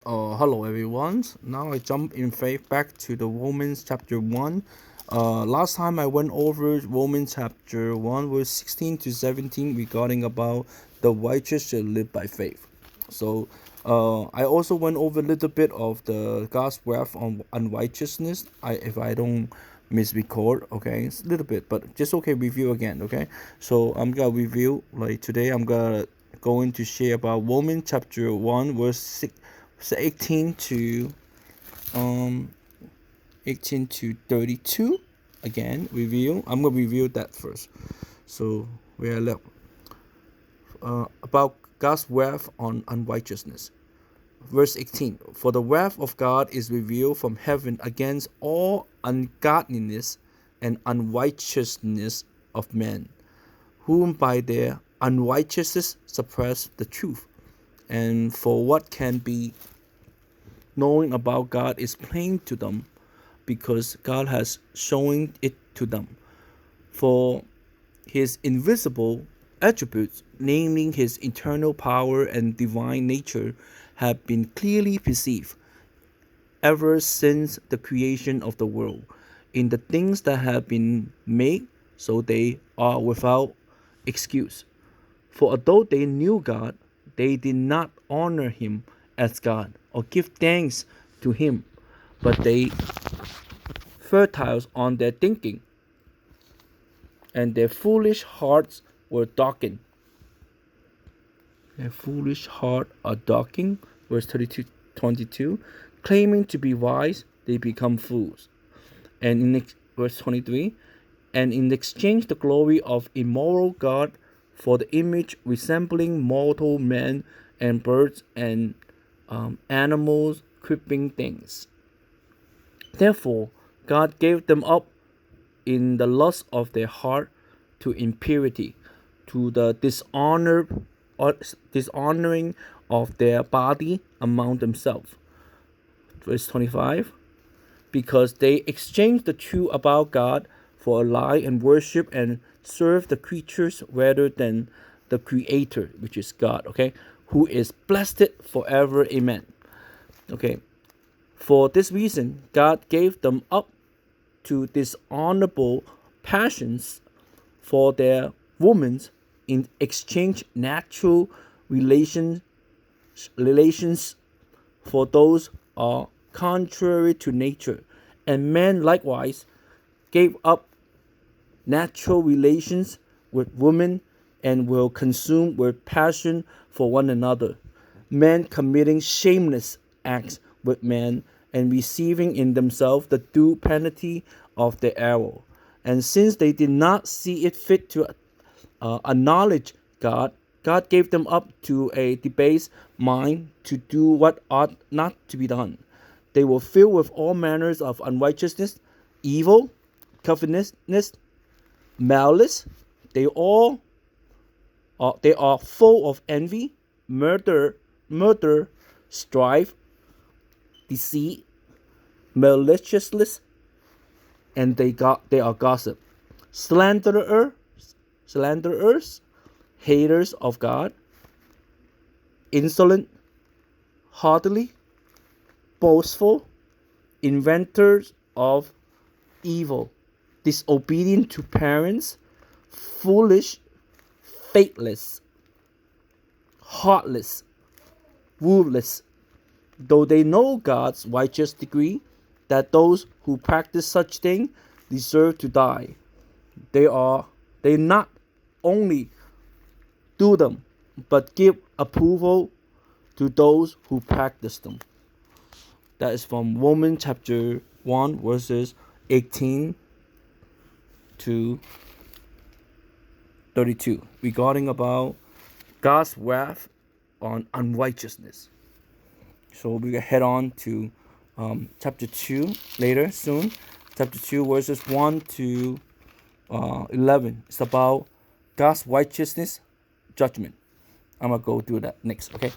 Hello everyone. Now I jump in faith back to the Romans chapter 1. Last time I went over Romans chapter 1 verse 16 to 17 regarding about the righteous shall live by faith. So I also went over a little bit of the God's wrath on unrighteousness. If I don't misrecord, okay, it's a little bit, but just okay, review again, okay. So I'm gonna review like today. I'm gonna going to share about Romans chapter 1 verse 18 to 18 to 32. Again, review. I'm gonna review that first. So we are left about God's wrath on unrighteousness. Verse 18. For the wrath of God is revealed from heaven against all ungodliness and unrighteousness of men, whom by their unrighteousness suppress the truth. And for what can be knowing about God is plain to them, because God has shown it to them. For his invisible attributes, namely his eternal power and divine nature, have been clearly perceived ever since the creation of the world in the things that have been made, so they are without excuse. For although they knew God, they did not honor him as God or give thanks to him, but they fertile on their thinking, and their foolish hearts were darkened. Their foolish heart are darkened. Verse 22, claiming to be wise, they become fools. And in verse 23, and in exchange the glory of immoral God for the image resembling mortal men and birds and animals, creeping things. Therefore, God gave them up in the lust of their heart to impurity, to the dishonoring of their body among themselves. Verse 25, because they exchanged the truth about God for a lie and worship and serve the creatures rather than the Creator, which is God, okay, who is blessed forever. Amen. Okay. For this reason, God gave them up to dishonorable passions for their women, in exchange natural relations for those are contrary to nature. And men likewise gave up natural relations with women and were consumed with passion for one another, men committing shameless acts with men and receiving in themselves the due penalty of their error. And since they did not see it fit to acknowledge God, God gave them up to a debased mind to do what ought not to be done. They were filled with all manners of unrighteousness, evil, covetousness, malice. They are full of envy, murder, strife, deceit, maliciousness, and they are gossip, slanderers, haters of God, insolent, haughty, boastful, inventors of evil, disobedient to parents, foolish, faithless, heartless, ruthless. Though they know God's righteous decree that those who practice such things deserve to die, they not only do them, but give approval to those who practice them. That is from Romans chapter 1 verses 18 to 32 regarding about God's wrath on unrighteousness. So we will head on to chapter 2 later soon. Chapter 2 verses 1 to 11. It's about God's righteousness judgment. I'm going to go do that next, okay?